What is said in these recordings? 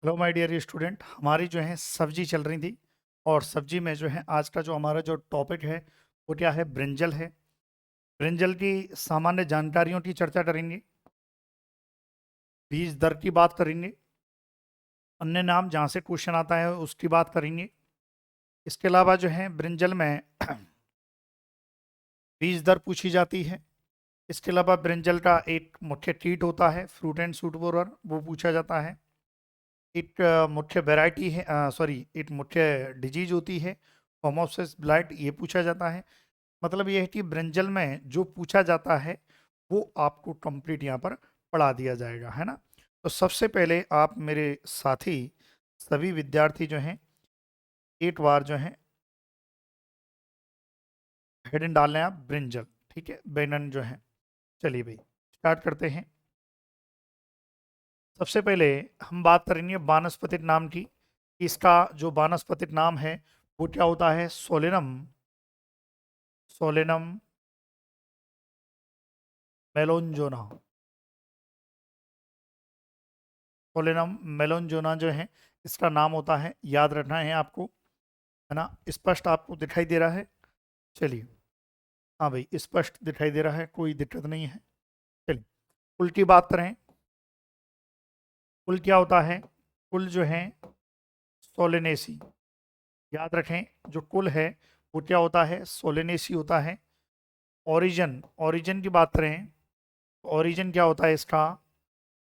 Hello my dear student. हमारी जो है सब्जी चल रही थी और सब्जी में जो है आज का जो हमारा जो टॉपिक है वो क्या है, ब्रिंजल है। ब्रिंजल की सामान्य जानकारियों की चर्चा करेंगे, बीज दर की बात करेंगे, अन्य नाम जहाँ से क्वेश्चन आता है उसकी बात करेंगे। इसके अलावा जो है ब्रिंजल में बीज दर पूछी जाती है। इसके अलावा ब्रिंजल का एक मुख्य कीट होता है फ्रूट एंड शूट बोरर, वो पूछा जाता है। एक मुख्य वैरायटी है, सॉरी, एक मुख्य डिजीज होती है होमोसिस ब्लाइट, ये पूछा जाता है। मतलब ये है कि ब्रिंजल में जो पूछा जाता है वो आपको कंप्लीट यहाँ पर पढ़ा दिया जाएगा, है ना। तो सबसे पहले आप मेरे साथी सभी विद्यार्थी जो हैं एक बार जो है हेडिंग डाल लें आप ब्रिंजल, ठीक है, बैंगन जो है। चलिए भाई स्टार्ट करते हैं। सबसे पहले हम बात करेंगे वानस्पतिक नाम की। इसका जो वानस्पतिक नाम है वो क्या होता है, सोलेनम, सोलेनम मेलोंजोना। सोलेनम मेलोंजोना जो है इसका नाम होता है, याद रखना है आपको, है ना। स्पष्ट आपको दिखाई दे रहा है? चलिए, हाँ भाई स्पष्ट दिखाई दे रहा है, कोई दिक्कत नहीं है। चलिए, कुल की बात करें। कुल क्या होता है? कुल जो है सोलेनेसी, याद रखें, जो कुल है वो क्या होता है, सोलेनेसी होता है। ओरिजिन, ओरिजिन की बात करें तो ओरिजिन क्या होता है इसका,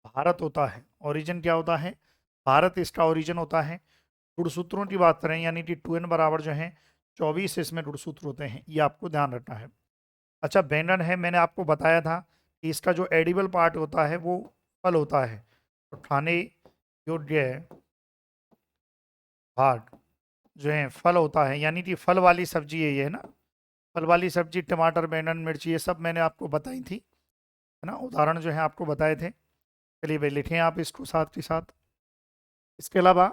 भारत होता है। ओरिजिन क्या होता है, भारत इसका ओरिजिन होता है। गुणसूत्रों की बात करें यानी कि 2n बराबर जो है 24 इसमें गुणसूत्र होते हैं, ये आपको ध्यान रखना है। अच्छा, बैंगन है, मैंने आपको बताया था कि इसका जो एडिबल पार्ट होता है वो फल होता है, तो खाने योग्य भाग जो है फल होता है, यानी कि फल वाली सब्जी है ये, है ना। फल वाली सब्जी टमाटर बैंगन मिर्ची ये सब मैंने आपको बताई थी, है ना, उदाहरण जो है आपको बताए थे। चलिए भाई लिखें आप इसको साथ के साथ। इसके अलावा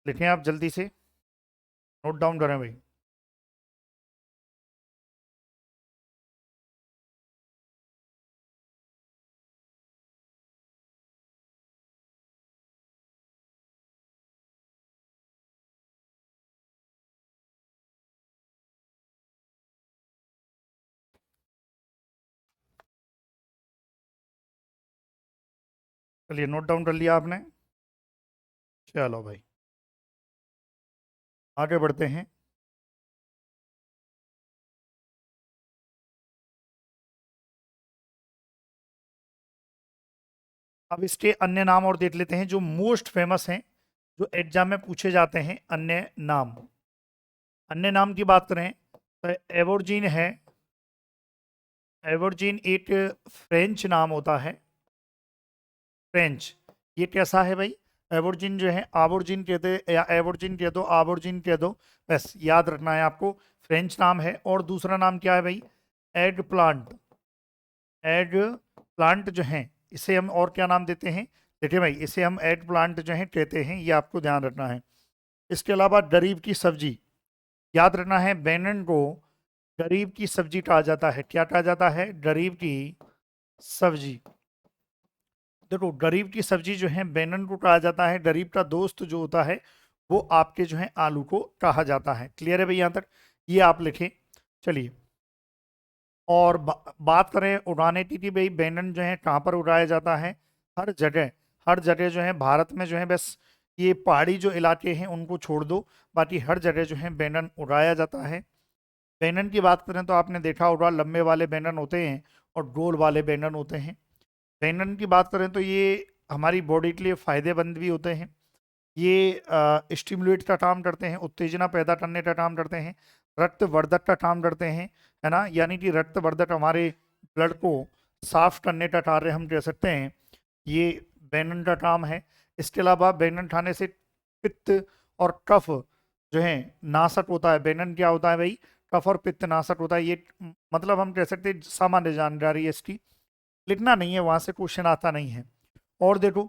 लिखें आप जल्दी से, नोट डाउन करें भाई। चलिए नोट डाउन कर लिया आपने। चलो भाई आगे बढ़ते हैं। अब इसके अन्य नाम और देख लेते हैं जो मोस्ट फेमस हैं, जो एग्जाम में पूछे जाते हैं। अन्य नाम, अन्य नाम की बात करें तो एवोर्जीन है। एवोर्जीन एक फ्रेंच नाम होता है, फ्रेंच। ये कैसा है भाई, एवोर्जिन जो है, आबोर्जिन कहते हैं या एवोर्जिन कह दो, आबोर्जिन कह दो, बस याद रखना है आपको। फ्रेंच नाम है। और दूसरा नाम क्या है भाई, एग प्लांट। एग प्लांट जो है इसे हम और क्या नाम देते हैं, देखिए भाई इसे हम एग प्लांट जो है कहते हैं, ये आपको ध्यान रखना है। इसके अलावा गरीब की सब्जी, याद रखना है, बैंगन को गरीब की सब्जी कहा जाता है। क्या कहा जाता है, गरीब की सब्जी। देखो गरीब की सब्जी जो है बैंगन को कहा जाता है, गरीब का दोस्त जो होता है वो आपके जो है आलू को कहा जाता है। क्लियर है भाई यहाँ तक, ये आप लिखें। चलिए, और बात करें उड़ाने की कि भाई बैंगन जो है कहाँ पर उड़ाया जाता है, हर जगह। हर जगह जो है भारत में जो है, बस ये पहाड़ी जो इलाके हैं उनको छोड़ दो, बाकी हर जगह जो है बैंगन उड़ाया जाता है। बैंगन की बात करें तो आपने देखा होगा लंबे वाले बैंगन होते हैं और गोल वाले बैंगन होते हैं। बैंगन की बात करें तो ये हमारी बॉडी के लिए फायदेमंद भी होते हैं। ये स्टिमुलेट का काम करते हैं, उत्तेजना पैदा करने का काम करते हैं, रक्तवर्धक का काम करते हैं, है ना, यानी कि रक्तवर्धक हमारे ब्लड को साफ करने का कार्य हम कह सकते हैं, ये बैंगन का काम है। इसके अलावा बैंगन खाने से पित्त और कफ जो है नाशक होता है। बैंगन क्या होता है भाई, कफ और पित्त नाशक होता है। ये मतलब हम कह सकते हैं सामान्य जानकारी है इसकी, लिखना नहीं है, वहां से क्वेश्चन आता नहीं है। और देखो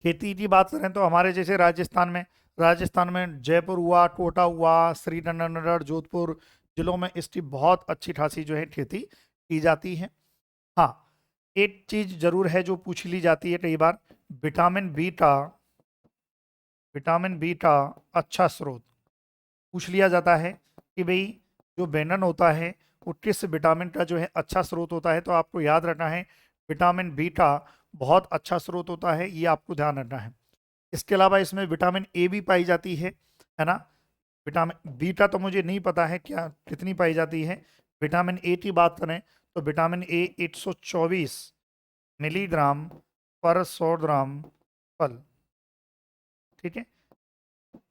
खेती की बात करें तो हमारे जैसे राजस्थान में जयपुर हुआ, कोटा हुआ, श्रीगंगानगर, जोधपुर जिलों में इसकी बहुत अच्छी खासी जो है खेती की जाती है। हाँ, एक चीज जरूर है जो पूछ ली जाती है कई बार, विटामिन बीटा, विटामिन बीटा अच्छा स्रोत पूछ लिया जाता है कि भाई जो बेनन होता है वो किस विटामिन का जो है अच्छा स्रोत होता है। तो आपको याद रखना है विटामिन बीटा बहुत अच्छा स्रोत होता है, ये आपको ध्यान रखना है। इसके अलावा इसमें विटामिन ए भी पाई जाती है ना। विटामिन बीटा तो मुझे नहीं पता है क्या कितनी पाई जाती है। विटामिन ए की बात करें तो विटामिन ए 124 मिलीग्राम पर 100 ग्राम फल, ठीक है।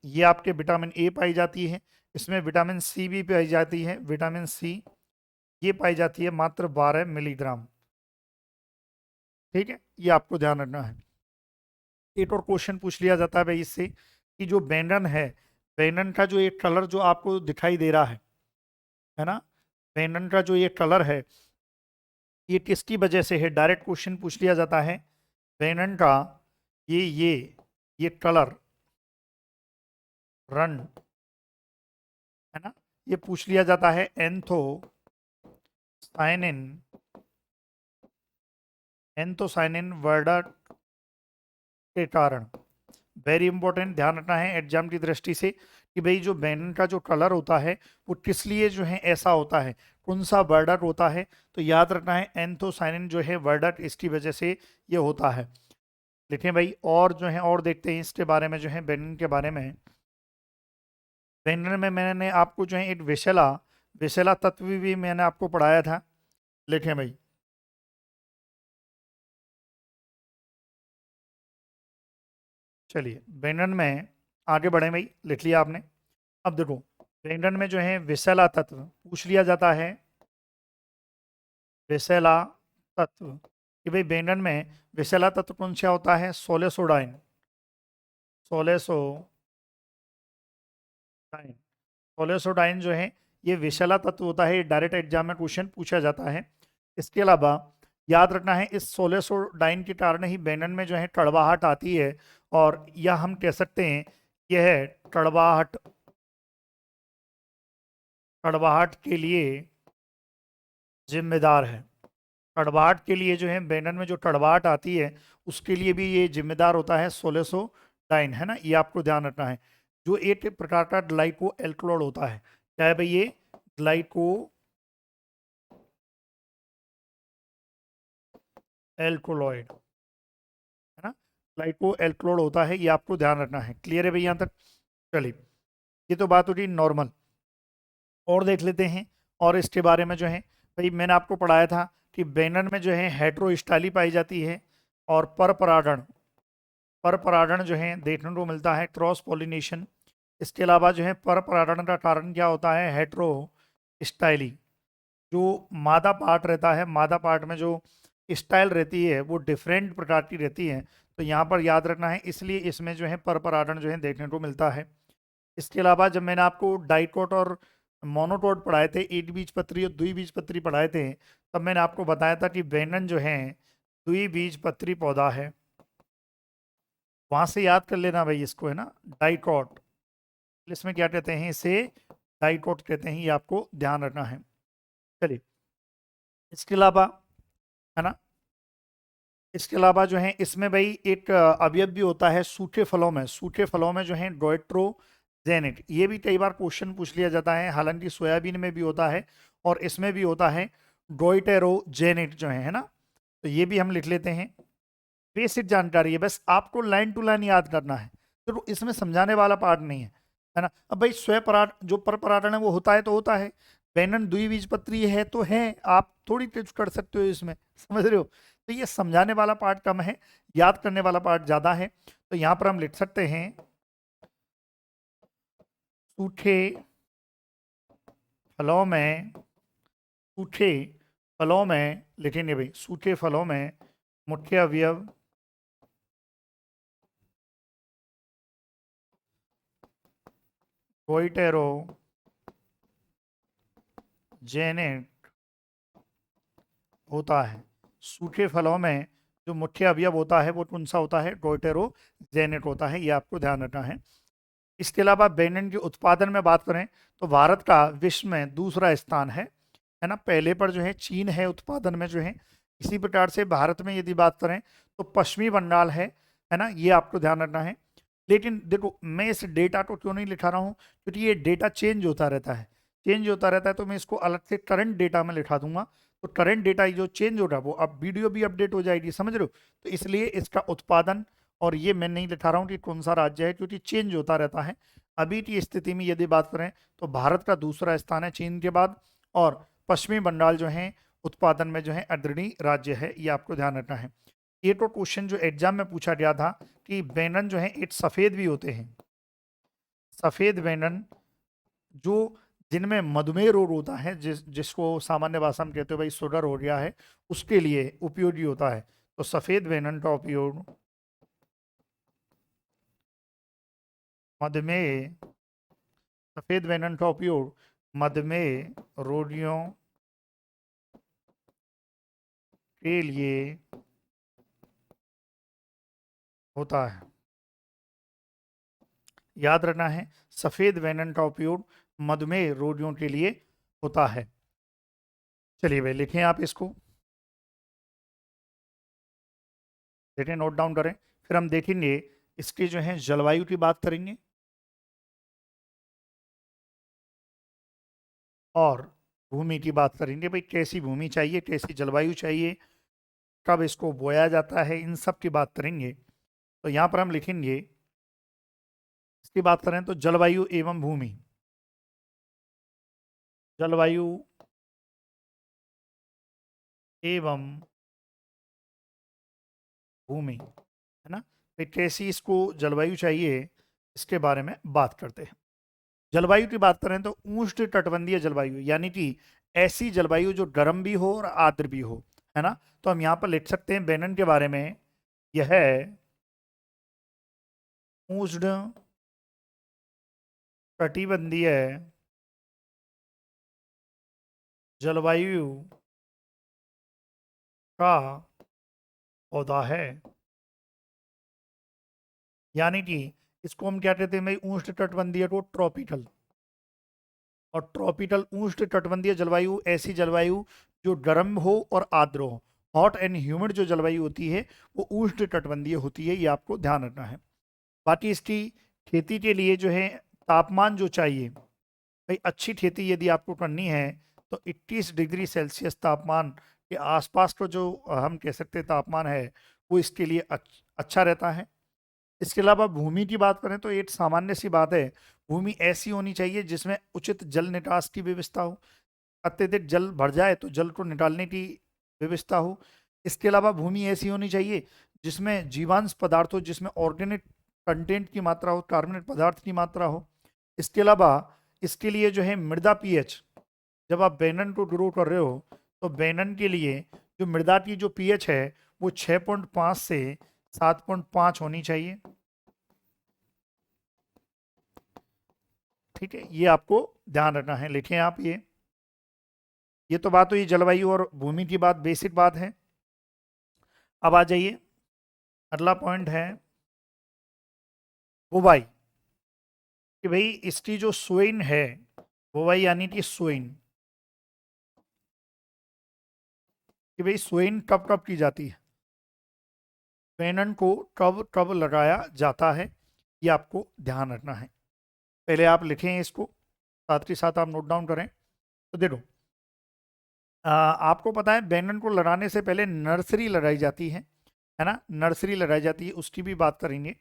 ये आपके विटामिन ए पाई जाती है। इसमें विटामिन सी भी पाई जाती है, विटामिन सी ये पाई जाती है मात्र 12 मिलीग्राम, ठीक है। ये आपको ध्यान रखना है। एक और क्वेश्चन पूछ लिया जाता है भाई इससे कि जो बैंगन है, बैंगन का जो ये कलर जो आपको दिखाई दे रहा है ना, बैंगन का जो ये कलर है ये किसकी वजह से है, डायरेक्ट क्वेश्चन पूछ लिया जाता है। बैंगन का ये कलर रंग है ना, ये पूछ लिया जाता है एंथोसाइनिन, एंथोसाइनिन वर्डा के कारण। वेरी इंपॉर्टेंट, ध्यान रखना है एग्जाम की दृष्टि से कि भाई जो बैंगन का जो कलर होता है वो किस लिए जो है ऐसा होता है, कौन सा वर्डक होता है। तो याद रखना है एंथोसाइनिन जो है वर्डक इसकी वजह से ये होता है। लिखें भाई, और जो है और देखते हैं इसके बारे में जो है बैंगन के बारे में। बैंगन में मैंने आपको जो है एक विषैला, विषैला तत्व भी मैंने आपको पढ़ाया था। लिखें भाई, चलिए बैंगन में आगे बढ़े भाई, लिख लिया आपने। अब देखो बैंगन में जो है विषैला तत्व पूछ लिया जाता है, विषैला तत्व कि भाई बैंगन में विषैला तत्व कौन सा होता है, सोलेसोडाइन, सोलेसोडाइन, सोलेसोडाइन जो है ये विषैला तत्व होता है। डायरेक्ट एग्जाम में क्वेश्चन पूछा जाता है। इसके अलावा याद रखना है इस सोलेसोडाइन के कारण ही बैंगन में जो है कड़वाहट आती है, और यह हम कह सकते हैं यह है कड़वाहट, कड़वाहट के लिए जिम्मेदार है। कड़वाहट के लिए जो है बैंगन में जो कड़वाहट आती है उसके लिए भी ये जिम्मेदार होता है सोलेसोडाइन, है ना। ये आपको ध्यान रखना है। जो एक प्रकार का ग्लाइको एल्कलॉइड होता है, क्या है भाई ये, ग्लाइको एल्कोलॉइड, है ना, ग्लाइको एल्कलॉइड होता है। ये आपको ध्यान रखना है। क्लियर है भाई यहाँ तक। चलिए ये तो बात होती नॉर्मल, और देख लेते हैं। और इसके बारे में जो है भाई मैंने आपको पढ़ाया था कि बैंगन में जो है हेट्रोस्टाइली पाई जाती है, और पर परागण, पर परागण जो है देखने को मिलता है, क्रॉस पॉलिनेशन। इसके अलावा जो है पर परागण का कारण क्या होता है, हेट्रोस्टाइली। जो मादा पार्ट रहता है, मादा पार्ट में जो स्टाइल रहती है वो डिफरेंट प्रकार की रहती है। तो यहाँ पर याद रखना है, इसलिए इसमें जो है पर परागण जो है देखने को मिलता है। इसके अलावा जब मैंने आपको डाइकोट और मोनोकोट पढ़ाए थे, एक बीजपत्री और द्विबीजपत्री पढ़ाए थे, तब मैंने आपको बताया था कि बैंगन जो है द्विबीजपत्री पौधा है। वहां से याद कर लेना भाई इसको, है ना, डाइकोट। इसमें क्या कहते हैं, इसे डाइकोट कहते हैं, ये आपको ध्यान रखना है। चलिए इसके अलावा, है ना, इसके अलावा जो है इसमें भाई एक अवयव भी होता है सूखे फलों में, सूखे फलों में जो है डोइट्रोजेनिक। ये भी कई बार क्वेश्चन पूछ लिया जाता है, हालांकि सोयाबीन में भी होता है और इसमें भी होता है डोइटेरोजेनिक जो है ना। तो ये भी हम लिख लेते हैं। बेसिक जानकारी है, बस आपको लाइन टू लाइन याद करना है, तो इसमें समझाने वाला पार्ट नहीं है ना। अब भाई स्वयं पराग जो पर परागण है वो होता है तो होता है, बैंगन द्विबीजपत्री है तो है, आप थोड़ी टिप्स कर सकते हो इसमें, समझ रहे हो। तो ये समझाने वाला पार्ट कम है, याद करने वाला पार्ट ज़्यादा है। तो यहाँ पर हम लिख सकते हैं सूखे फलों में, सूखे फलों में लिखेंगे भाई, सूखे फलों में मुख्य अवयव डोइटेरोजेनिक होता है। सूखे फलों में जो मुख्य अवयव होता है वो कौन सा होता है, डोइटेरोजेनिक होता है। ये आपको ध्यान रखना है। इसके अलावा बैंगन के उत्पादन में बात करें तो भारत का विश्व में दूसरा स्थान है ना। पहले पर जो है चीन है उत्पादन में जो है, इसी प्रकार से भारत में यदि बात करें तो पश्चिमी बंगाल है ना, ये आपको ध्यान रखना है। लेकिन देखो मैं इस डेटा को क्यों नहीं लिखा रहा हूँ, क्योंकि ये डेटा चेंज होता रहता है, चेंज होता रहता है, तो मैं इसको अलग से करंट डेटा में लिखा दूंगा। तो करंट डेटा जो चेंज हो रहा है वो अब वीडियो भी अपडेट हो जाएगी, समझ रहे हो। तो इसलिए इसका उत्पादन और ये मैं नहीं लिखा रहा हूँ कि कौन सा राज्य है, क्योंकि चेंज होता रहता है। अभी की स्थिति में यदि बात करें तो भारत का दूसरा स्थान है चीन के बाद, और पश्चिमी बंगाल जो है उत्पादन में जो है अग्रणी राज्य है, ये आपको ध्यान रखना है। ये तो क्वेश्चन जो एग्जाम में पूछा गया था कि बैंगन जो है एक सफेद भी होते हैं, सफेद बैंगन जो जिनमें मधुमेह रोग होता है, जिसको सामान्य भाषा में कहते हो भाई शुगर हो गया है, उसके लिए उपयोगी होता है। तो सफेद बैंगन का उपयोग मधुमेह, सफेद बैंगन का उपयोग मधुमेह रोगियों के लिए होता है। याद रखना है, सफेद बैंगन का उपयोग मधुमेह रोगियों के लिए होता है। चलिए भाई लिखें आप इसको, देखें, नोट डाउन करें। फिर हम देखेंगे इसकी जो है जलवायु की बात करेंगे, और भूमि की बात करेंगे, भाई कैसी भूमि चाहिए, कैसी जलवायु चाहिए, कब इसको बोया जाता है, इन सब की बात करेंगे। तो यहाँ पर हम लिखेंगे, इसकी बात करें तो जलवायु एवं भूमि, जलवायु एवं भूमि, है ना। भाई कैसी इसको जलवायु चाहिए, इसके बारे में बात करते हैं। जलवायु की बात करें तो उष्ण तटबंधीय जलवायु, यानी कि ऐसी जलवायु जो गर्म भी हो और आर्द्र भी हो, है ना। तो हम यहाँ पर लिख सकते हैं बेनन के बारे में, यह है उष्ण कटिबंधीय जलवायु का पौधा है। यानी कि इसको हम क्या कहते हैं भाई, उष्ण तटबंधीय को ट्रॉपिकल, और ट्रॉपिकल उष्ण तटबंधीय जलवायु ऐसी जलवायु जो गर्म हो और आर्द्र हो। हॉट एंड ह्यूमिड जो जलवायु होती है वो उष्ण तटबंधीय होती है, ये आपको ध्यान रखना है। बाकी इसकी खेती के लिए जो है तापमान जो चाहिए, भाई अच्छी खेती यदि आपको करनी है तो 21 डिग्री सेल्सियस तापमान के आसपास को जो हम कह सकते हैं तापमान है, वो इसके लिए अच्छा रहता है। इसके अलावा भूमि की बात करें तो एक सामान्य सी बात है, भूमि ऐसी होनी चाहिए जिसमें उचित जल निकास की व्यवस्था हो, अत्यधिक जल भर जाए तो जल को निकालने की व्यवस्था हो। इसके अलावा भूमि ऐसी होनी चाहिए जिसमें जीवांश पदार्थ हो, जिसमें ऑर्गेनिक कंटेंट की मात्रा हो, कार्बोनेट पदार्थ की मात्रा हो। इसके अलावा इसके लिए जो है मृदा पीएच, जब आप बैंगन को ग्रो कर रहे हो तो बैंगन के लिए जो मृदा की जो पीएच है वो 6.5 से 7.5 होनी चाहिए। ठीक है, ये आपको ध्यान रखना है, लिखें आप ये तो बात हुई जलवायु और भूमि की बात, बेसिक बात है। अब आ जाइए, अगला पॉइंट है बुवाई, कि भाई इसकी जो सोइन है, बुवाई यानी कि सोइन, कि भाई सोइन कब कब की जाती है, बैंगन को कब कब लगाया जाता है, ये आपको ध्यान रखना है। पहले आप लिखें इसको, साथ ही साथ आप नोट डाउन करें। तो देखो, आपको पता है बैंगन को लगाने से पहले नर्सरी लगाई जाती है ना, नर्सरी लगाई जाती है, उसकी भी बात करेंगे।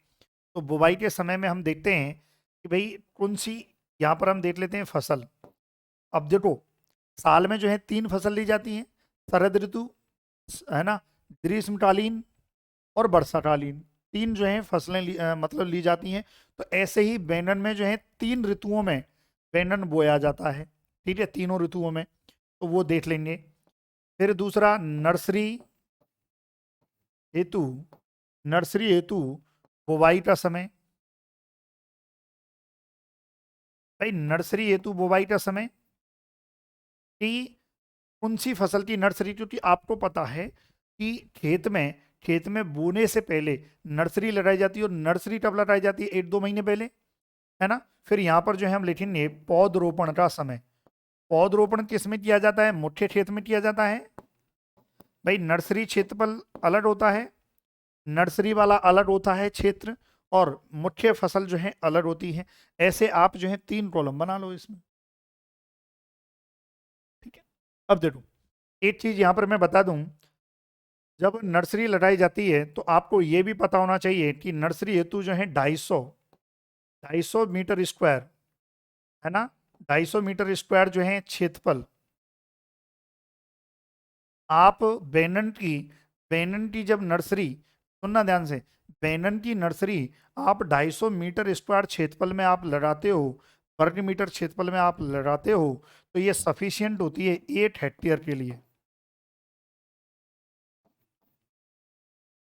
तो बुवाई के समय में हम देखते हैं कि भाई कौन सी, यहाँ पर हम देख लेते हैं फसल। अब देखो, साल में जो है 3 फसल ली जाती हैं, शरद ऋतु, है ना, ग्रीष्मकालीन और वर्षाकालीन, 3 जो है फसलें मतलब ली जाती हैं। तो ऐसे ही बैंगन में जो है 3 ऋतुओं में बैंगन बोया जाता है, ठीक है, तीनों ऋतुओं में, तो वो देख लेंगे। फिर दूसरा, नर्सरी हेतु, नर्सरी हेतु बुवाई का समय, भाई नर्सरी हेतु बुवाई का समय कि कौन सी फसल की नर्सरी, क्योंकि आपको पता है कि खेत में बोने से पहले नर्सरी लगाई जाती है, और नर्सरी कब लगाई जाती है, 1-2 महीने पहले, है ना। फिर यहाँ पर जो है हम लिखेंगे पौधरोपण का समय। पौधरोपण किस में किया जाता है, मुख्य खेत में किया जाता है, भाई नर्सरी क्षेत्रफल अलग होता है, नर्सरी वाला अलग होता है क्षेत्र, और मुख्य फसल जो है अलग होती है। ऐसे आप जो है 3 कॉलम बना लो इसमें, ठीक है। अब देखो, एक चीज यहां पर मैं बता दूं, जब नर्सरी लगाई जाती है तो आपको ये भी पता होना चाहिए कि नर्सरी हेतु जो है 250 मीटर स्क्वायर, है ना, 250 मीटर स्क्वायर जो है क्षेत्रफल, आप बैनन की बैनन की जब नर्सरी, सुनना ध्यान से, बैनन की नर्सरी आप 250 मीटर स्क्वायर क्षेत्रफल में आप लगाते हो, वर्ग मीटर क्षेत्रफल में आप लगाते हो, तो ये सफिशियंट होती है 8 हेक्टेयर के लिए।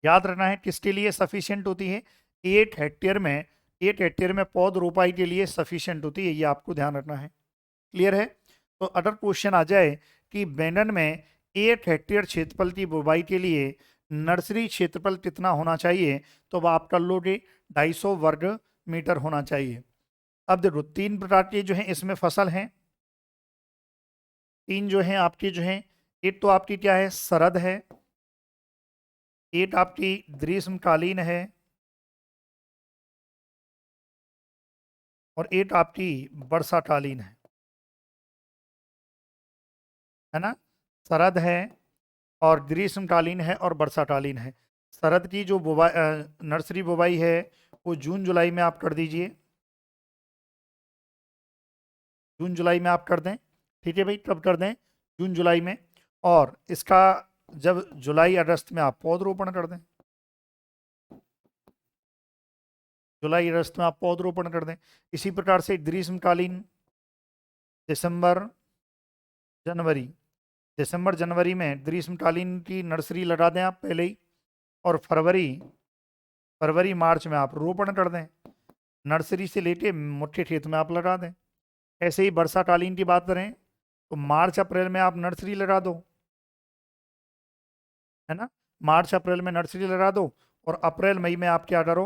याद रखना है किसके लिए सफिशियंट होती है, 8 हेक्टेयर में, 8 हेक्टेयर में पौध रोपाई के लिए सफिशियंट होती है, ये आपको ध्यान रखना है। क्लियर है? तो अगर क्वेश्चन आ जाए कि बैंगन में 8 हेक्टेयर क्षेत्रफल की बुवाई के लिए नर्सरी क्षेत्रफल कितना होना चाहिए, तो वह आप कर लोगे 250 वर्ग मीटर होना चाहिए। अब देखो 3 प्रकार के जो है इसमें फसल हैं, 3 जो है आपकी जो है, एक तो आपकी क्या है, शरद है, एक आपकी ग्रीष्मकालीन है, और एक आपकी वर्षाकालीन है ना। शरद है और ग्रीष्मकालीन है और वर्षाकालीन है। शरद की जो बुवाई नर्सरी बुवाई है वो जून जुलाई में आप कर दीजिए, जून जुलाई में आप कर दें, ठीक है भाई, कब कर दें, जून जुलाई में। और इसका जब जुलाई अगस्त में आप पौधरोपण कर दें, जुलाई अगस्त में आप पौधरोपण कर दें। इसी प्रकार से ग्रीष्मकालीन, दिसंबर जनवरी, दिसंबर जनवरी में ग्रीष्मकालीन की नर्सरी लगा दें आप पहले ही, और फरवरी, फरवरी मार्च में आप रोपण कर दें, नर्सरी से लेके मुख्य खेत में आप लगा दें। ऐसे ही वर्षाकालीन की बात करें तो मार्च अप्रैल में आप नर्सरी लगा दो, है ना, मार्च अप्रैल में नर्सरी लगा दो, और अप्रैल मई में आप क्या करो,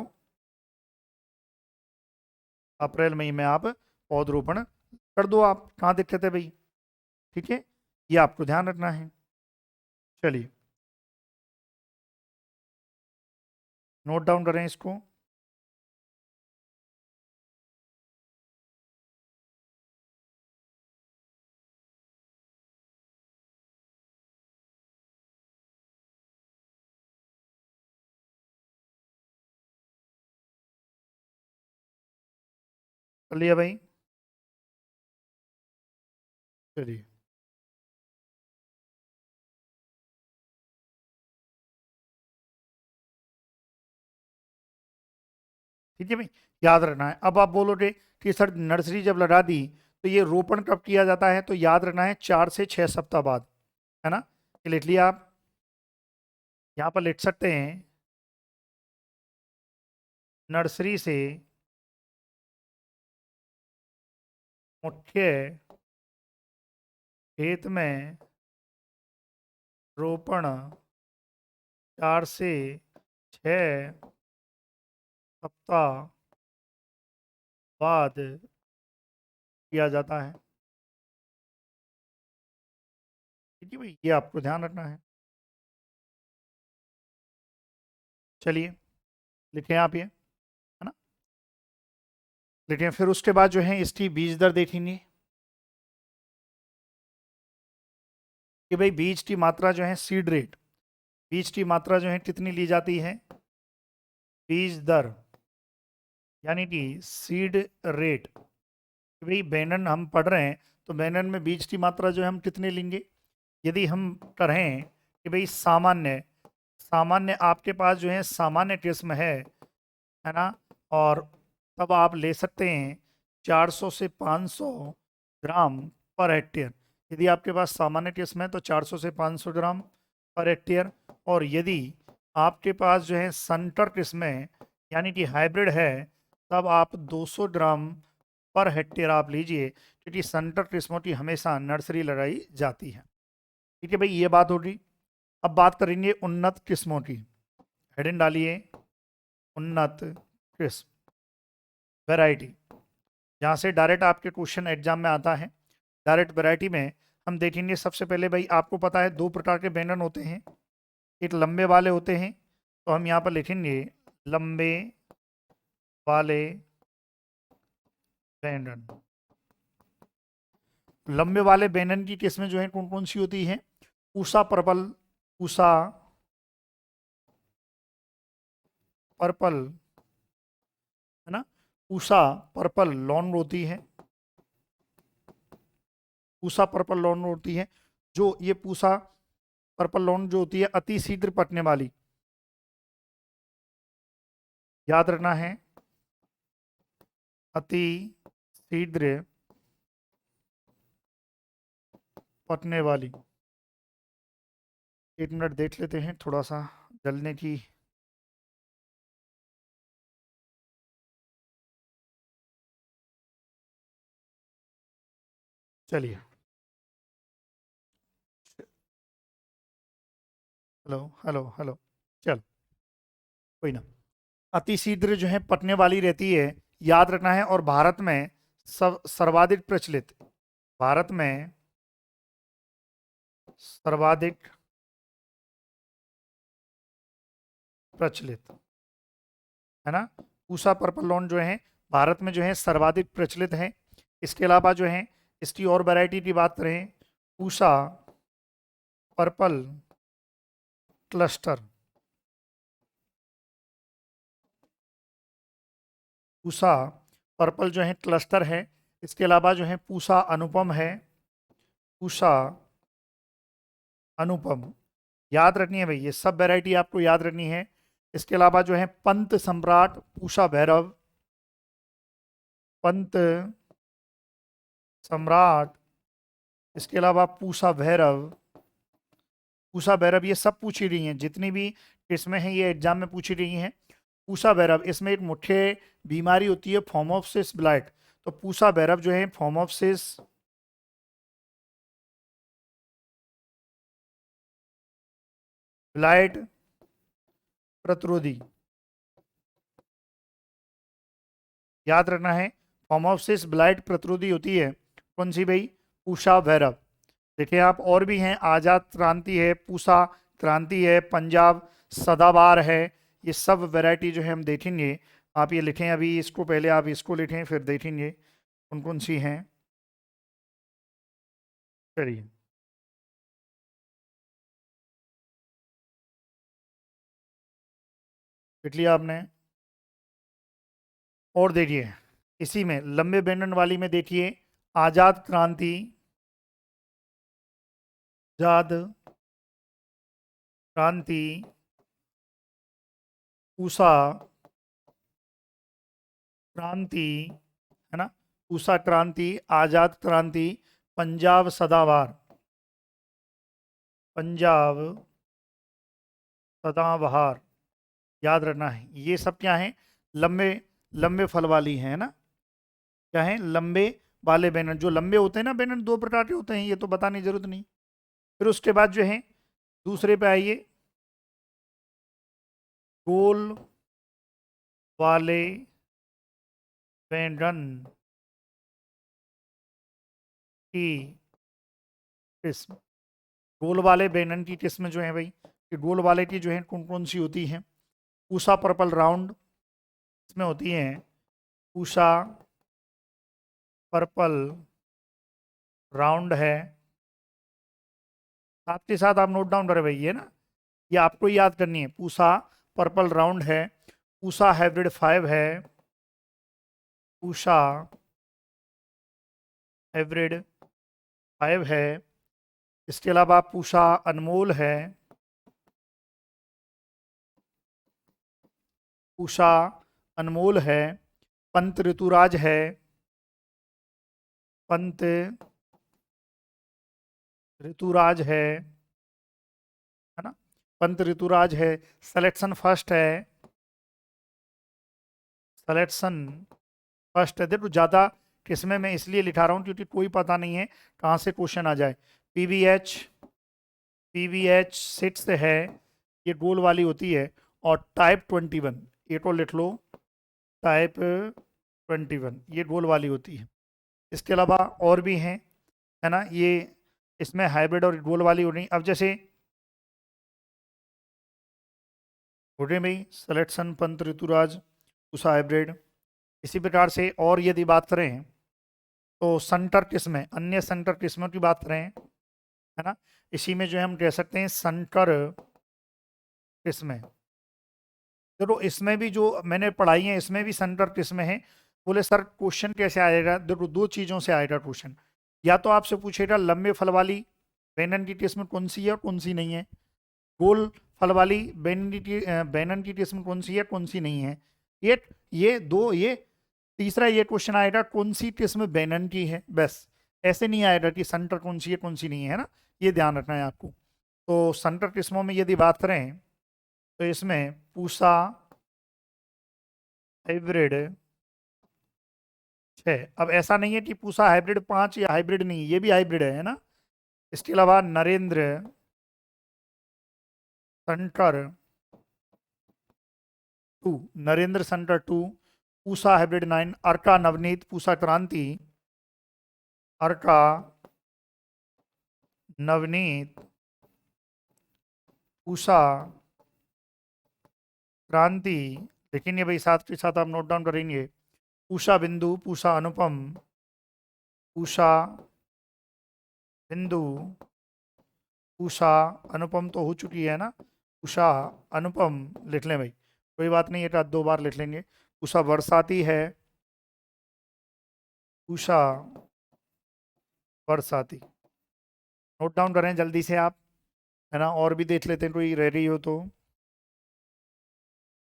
अप्रैल मई में आप पौधरोपण कर दो। आप कहाँ दिक्कत है भाई, ठीक है, ये आपको ध्यान रखना है। चलिए नोट डाउन करें इसको। कर लिया भाई, चलिए ठीक है भाई, याद रखना है। अब आप बोलोगे कि सर नर्सरी जब लगा दी तो ये रोपण कब किया जाता है, तो याद रखना है 4 से 6 सप्ताह बाद, है ना। ये लिख लिया आप, यहाँ पर लिख सकते हैं, नर्सरी से मुख्य खेत में रोपण 4 से 6 सप्ताह बाद किया जाता है, ठीक है भाई, ये आपको ध्यान रखना है। चलिए लिखें आप ये, है ना, लिखें। फिर उसके बाद जो है इसकी बीज दर देखेंगे कि भाई बीज की मात्रा जो है, सीड रेट, बीज की मात्रा जो है कितनी ली जाती है, बीज दर यानी कि सीड रेट। भाई बैनन हम पढ़ रहे हैं तो बैनन में बीज की मात्रा जो है हम कितने लेंगे, यदि हम करें कि भाई सामान्य, सामान्य आपके पास जो है सामान्य किस्म है ना, और तब आप ले सकते हैं 400 से 500 ग्राम पर हेक्टेयर। यदि आपके पास सामान्य किस्म है तो 400 से 500 ग्राम पर हेक्टेयर, और यदि आपके पास जो है संकर किस्म है यानी कि हाइब्रिड है, तब आप 200 ग्राम पर हेक्टेयर आप लीजिए, क्योंकि संकर किस्मों की हमेशा नर्सरी लगाई जाती है, ठीक है भाई, ये बात होगी। अब बात करेंगे उन्नत किस्मों की, हेडिंग डालिए उन्नत किस्म, वैरायटी, जहाँ से डायरेक्ट आपके क्वेश्चन एग्जाम में आता है। डायरेक्ट वैरायटी में हम देखेंगे सबसे पहले भाई, आपको पता है दो प्रकार के बैंगन होते हैं, एक लंबे वाले होते हैं, तो हम यहाँ पर लिखेंगे लंबे वाले बैंगन। लंबे वाले बैंगन की किस्में जो है कौन कौन सी होती हैं? पूसा पर्पल, पूसा पर्पल, है ना, पूसा पर्पल लॉन होती है, पूसा पर्पल लॉन होती है। जो ये पूसा पर्पल लॉन जो होती है अति शीघ्र पकने वाली, याद रखना है, अति शीघ्र पकने वाली। एक मिनट देख लेते हैं थोड़ा सा जलने की। चलिए, हेलो हेलो हेलो, चलो कोई ना। अति शीघ्र जो है पकने वाली रहती है, याद रखना है। और भारत में सब सर्वाधिक प्रचलित, भारत में सर्वाधिक प्रचलित, है ना, पूसा पर्पल लॉन जो है भारत में जो है सर्वाधिक प्रचलित है। इसके अलावा जो है इसकी और वैरायटी की बात करें, Pusa purple cluster, Pusa purple जो है क्लस्टर है। इसके अलावा जो है पूसा अनुपम है, पूसा अनुपम, याद रखनी है भाई, ये सब वैरायटी आपको याद रखनी है। इसके अलावा जो है पंत सम्राट, पूसा भैरव, पंत सम्राट, इसके अलावा पूसा भैरव, पूसा भैरव, ये सब पूछी रही हैं जितनी भी इसमें है, ये एग्जाम में पूछी रही हैं। पूसा भैरव, इसमें एक मुख्य बीमारी होती है फोमोप्सिस ब्लाइट, तो पूसा भैरव जो है फोमोप्सिस ब्लाइट प्रतिरोधी, याद रखना है, फोमोप्सिस ब्लाइट प्रतिरोधी होती है कौन सी भाई? पूसा भैरव। देखिए आप, और भी हैं, आजाद क्रांति है, पूसा क्रांति है, पंजाब सदाबहार है, ये सब वैरायटी जो है हम देखेंगे। आप ये लिखें अभी इसको, पहले आप इसको लिखें फिर देखेंगे कौन कौन सी हैं। चलिए, लिख लिया आपने। और देखिए इसी में लंबे बैंगन वाली में देखिए, आजाद क्रांति, आजाद क्रांति, पूसा क्रांति, है ना, पूसा क्रांति, आजाद क्रांति, पंजाब सदाबहार, पंजाब सदाबहार, याद रखना है। ये सब क्या है? लंबे लंबे फल वाली है ना, क्या है? लंबे वाले बैंगन। जो लंबे होते हैं ना बैंगन, दो प्रकार के होते हैं, ये तो बताने की जरूरत नहीं। फिर उसके बाद जो है दूसरे पे आइए, गोल वाले बैंगन की किस्म। गोल वाले बैंगन की किस्म जो है भाई, ये गोल वाले की जो है कौन कौन सी होती हैं? पूसा पर्पल राउंड, इसमें होती हैं पूसा पर्पल राउंड है। साथ के साथ आप नोट डाउन करें भाई, ये ना, ये आपको ही याद करनी है। पूसा पर्पल राउंड है, पूसा हाइब्रिड 5 है, पूसा हाइब्रिड 5 है। इसके अलावा पूसा अनमोल है, पूसा अनमोल है, पंत ऋतुराज है, पंत ऋतुराज है ना, पंत ऋतुराज है, सिलेक्शन फर्स्ट है, सिलेक्शन फर्स्ट है। देखो ज़्यादा किस्में मैं इसलिए लिखा रहा हूँ क्योंकि कोई पता नहीं है कहाँ से क्वेश्चन आ जाए। पीवीएच, पीवीएच 6 है, ये गोल वाली होती है। और टाइप 21, ये तो लिख लो, टाइप 21, ये गोल वाली होती है। इसके अलावा और भी हैं, है ना, ये इसमें हाइब्रिड और गोल वाली हो रही। अब जैसे हो रहे भाई सिलेक्शन, पंत, ऋतुराज, उषा हाइब्रिड। इसी प्रकार से और यदि बात करें तो संकर किस्में, अन्य संकर किस्मों की बात करें, है ना, इसी में जो है हम कह सकते हैं संकर किस्में। देखो इसमें भी जो मैंने पढ़ाई है इसमें भी संकर किस्में हैं। बोले सर क्वेश्चन कैसे आएगा? देखो दो चीज़ों से आएगा क्वेश्चन। या तो आपसे पूछेगा लंबे फल वाली बैंगन की किस्म कौन सी है और कौन सी नहीं है, गोल फल वाली बैंगन की किस्म कौन सी है कौन सी नहीं है। ये दो, ये तीसरा ये क्वेश्चन आएगा कौन सी किस्म बैंगन की है, बस। ऐसे नहीं आएगा कि संकर कौन सी है कौन सी नहीं है ना, ये ध्यान रखना है आपको। तो संकर किस्मों में यदि बात करें तो इसमें पूसा हाइब्रिड 6। अब ऐसा नहीं है कि पूसा हाइब्रिड 5 या हाइब्रिड नहीं, ये भी हाइब्रिड है ना। इसके अलावा नरेंद्र संकर 2, नरेंद्र संकर 2, पूसा हाइब्रिड 9, अर्का नवनीत, पूसा क्रांति, अर्का नवनीत, पूसा क्रांति। लेकिन ये भाई साथ के साथ आप नोट डाउन करेंगे, पूषा बिंदु, पूषा अनुपम, पूषा बिंदु, पूषा अनुपम तो हो चुकी है ना, उषा अनुपम लिख लें भाई, कोई बात नहीं, ये 2 बार लिख लेंगे। उषा बरसाती है, उषा बरसाती, नोट डाउन करें जल्दी से आप, है ना, और भी देख लेते हैं कोई रह रही हो तो।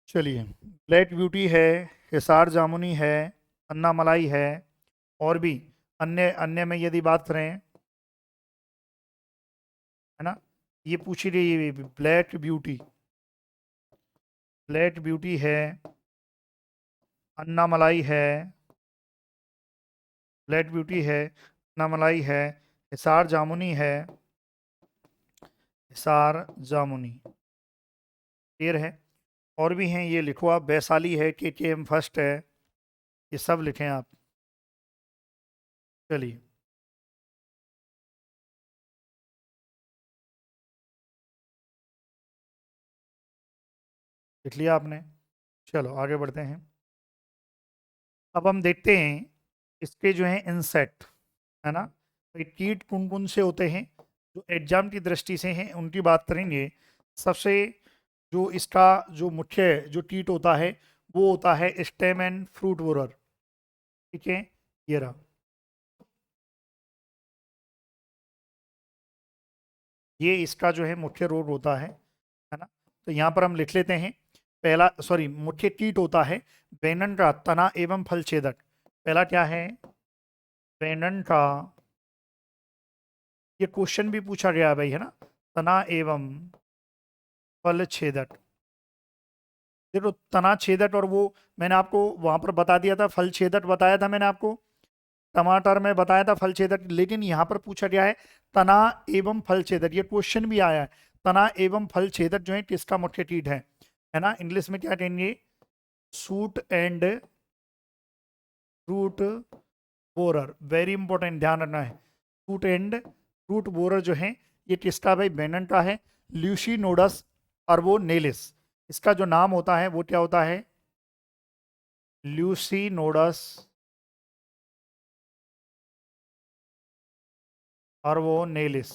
चलिए, ब्लैक ब्यूटी है, हिसार जामुनी है, अन्ना मलाई है, और भी अन्य अन्य में यदि बात करें, है ना, ये पूछ ही रही ब्लैक ब्यूटी, ब्लैक ब्यूटी है, अन्ना मलाई है, ब्लैक ब्यूटी है, अन्ना मलाई है, हिसार जामुनी है, हिसार जामुनी, क्लियर है। और भी हैं, ये लिखो आप, वैशाली है, KTM फर्स्ट है, ये सब लिखें आप। चलिए, लिख लिया आपने। चलो आगे बढ़ते हैं। अब हम देखते हैं इसके जो है इंसेक्ट, है ना, तो ये कीट कौन कौन से होते हैं जो एग्जाम की दृष्टि से हैं उनकी बात करेंगे। सबसे जो इसका जो मुख्य जो कीट होता है वो होता है स्टेम एंड फ्रूट बोरर, ठीक है, ये रहा। ये इसका जो है मुख्य रोग होता है ना। तो यहाँ पर हम लिख लेते हैं, पहला, सॉरी, मुख्य कीट होता है बैंगन का तना एवं फल छेदक। पहला क्या है? बैंगन का, ये क्वेश्चन भी पूछा गया है भाई, है ना, तना एवं फल छेदक। देखो तना छेदक और वो मैंने आपको वहां पर बता दिया था, फल छेदक बताया था मैंने आपको, टमाटर में बताया था फल छेदक, लेकिन यहाँ पर पूछा गया है तना एवं फल छेदक, ये क्वेश्चन भी आया है। तना एवं फल छेदक जो है किसका मुख्य कीट है ना, इंग्लिश में क्या कहेंगे? Suit and fruit borer, very important, ध्यान रखना है। फ्रूट एंड फ्रूट बोरर जो है ये किसका भाई? बैंगन का है, ल्यूसिनोडस अर्बोनेलिस। इसका जो नाम होता है वो क्या होता है? ल्यूसिनोडस अर्बोनेलिस,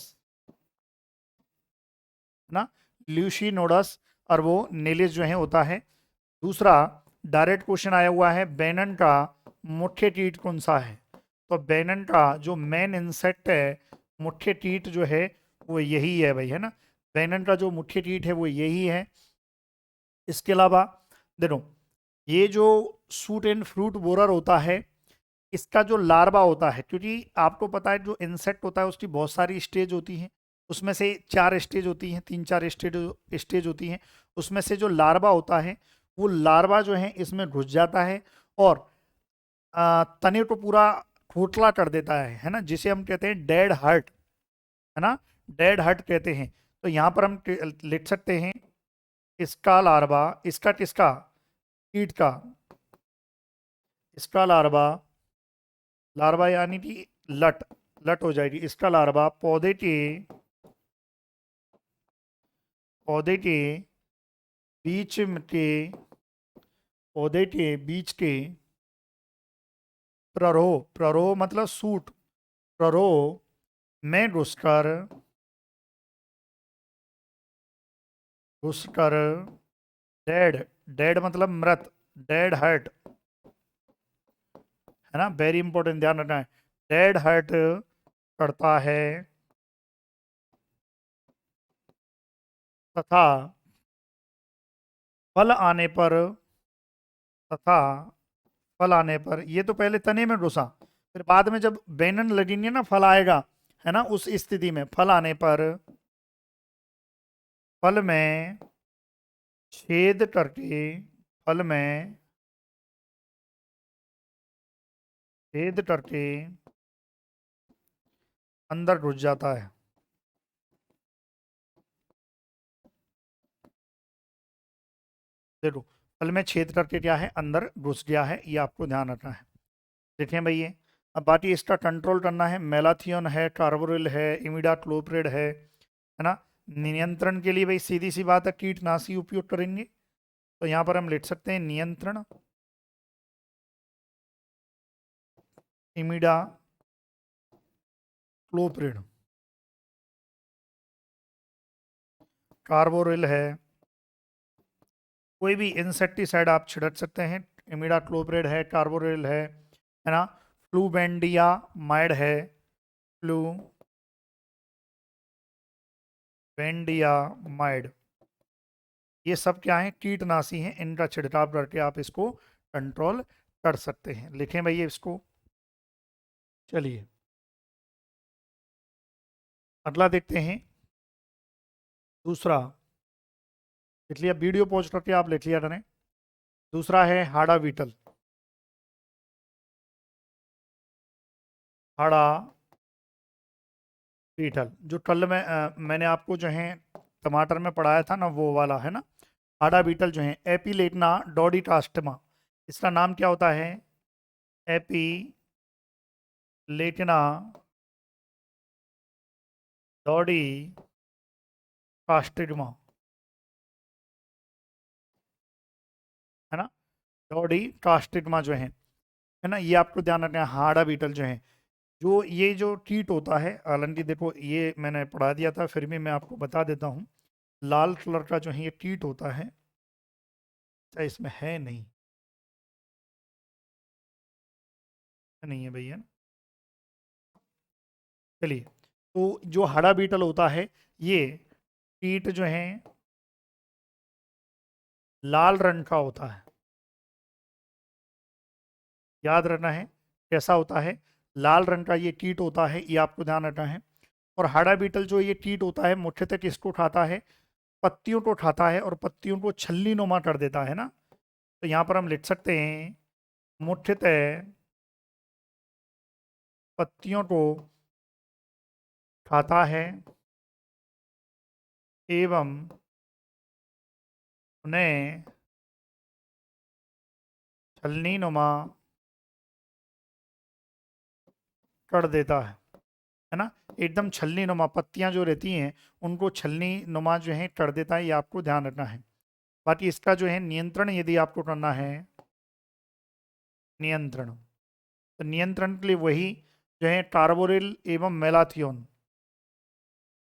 ना, ल्यूसिनोडस अर्बोनेलिस जो है होता है। दूसरा डायरेक्ट क्वेश्चन आया हुआ है, बैंगन का मुख्य कीट कौन सा है? तो बैंगन का जो मेन इंसेक्ट है, मुख्य कीट जो है वो यही है भाई, है ना, बैंगन का जो मुख्य कीट है वो यही है। इसके अलावा देखो, ये जो सूट एंड फ्रूट बोरर होता है, इसका जो लार्वा होता है, क्योंकि आपको पता है जो इंसेक्ट होता है उसकी बहुत सारी स्टेज होती हैं, उसमें से 4 स्टेज होती हैं, 3-4 स्टेज स्टेज होती हैं। उसमें से जो लार्वा होता है वो लार्वा जो है इसमें घुस जाता है और तने को पूरा खोखला कर देता है ना, जिसे हम कहते हैं डेड हार्ट, है ना, डेड हार्ट कहते हैं। तो यहाँ पर हम लिख सकते हैं इसका लार्वा, इसका किसका? कीट का, इसका लार्वा, लार्वा यानी कि लट, लट हो जाएगी। इसका लार्वा पौधे के बीच के पौधे के बीच के प्ररोह, प्ररोह मतलब सूट, प्ररोह में घुसकर डेड, डेड मतलब मृत, डेड हर्ट है ना, वेरी इंपॉर्टेंट, ध्यान रखना है। डेड हर्ट करता है तथा फल आने पर, तथा फल आने पर, ये तो पहले तने में घुसा, फिर बाद में जब बेनन लगेंगे ना फल आएगा, है ना, उस स्थिति में फल आने पर फल में छेद करके, फल में छेद करके अंदर घुस जाता है। देखो, फल में छेद करके क्या है, अंदर घुस गया है, ये आपको ध्यान रखना है। देखें भाई ये, अब बाकी इसका कंट्रोल करना है। मेलाथियन है, कार्बोरिल है, इमिडाक्लोप्रिड है ना। नियंत्रण के लिए भाई सीधी सी बात है, कीटनाशी उपयोग करेंगे। तो यहाँ पर हम लिख सकते हैं नियंत्रण, इमिडा क्लोप्रिड, कार्बोरिल है, कोई भी इंसेक्टिसाइड आप छिड़क सकते हैं। इमिडा क्लोप्रिड है, कार्बोरिल है ना। फ्लूबेंडिया माइड है, फ्लूबेंडिया माइड, ये सब क्या है, कीटनाशी हैं। इनका छिड़काव करके आप इसको कंट्रोल कर सकते हैं। लिखें भैया इसको। चलिए अगला देखते हैं, दूसरा। लिख लिया, वीडियो पॉज करके आप लिख लिया करें। दूसरा है हाड़ा बीटल, हाड़ा बीटल, जो कल में मैंने आपको जो है टमाटर में पढ़ाया था ना, वो वाला है ना। हाड़ा बीटल जो है एपिलेटना डोडिटास्टमा, इसका नाम क्या होता है, एपिलेटना डोडिटास्टिग्मा, है ना। डोडिटास्टिग्मा जो है ना, ये आपको ध्यान रखना है। हाड़ा बीटल जो है, जो ये जो कीट होता है, हालांकि देखो ये मैंने पढ़ा दिया था, फिर भी मैं आपको बता देता हूँ। लाल कलर का जो है ये कीट होता है, अच्छा इसमें है नहीं, नहीं है भैया। चलिए, तो जो हरा बीटल होता है, ये कीट जो है लाल रंग का होता है, याद रखना है कैसा होता है, लाल रंग का ये कीट होता है, ये आपको ध्यान रखना है। और हाड़ा बीटल जो ये कीट होता है, मुख्यतः किसको खाता है, पत्तियों को खाता है, और पत्तियों को छलनी नुमा कर देता है ना। तो यहाँ पर हम लिख सकते हैं, मुख्यतः पत्तियों को खाता है एवं उन्हें छलनी नुमा कर देता है ना। एकदम छलनी नुमा पत्तियां जो रहती हैं, उनको छलनी नुमा जो है कर देता है, ये आपको ध्यान रखना है। बाकी इसका जो है नियंत्रण यदि आपको करना है, नियंत्रण, तो नियंत्रण के लिए वही जो है कार्बोरिल एवं मेलाथियोन,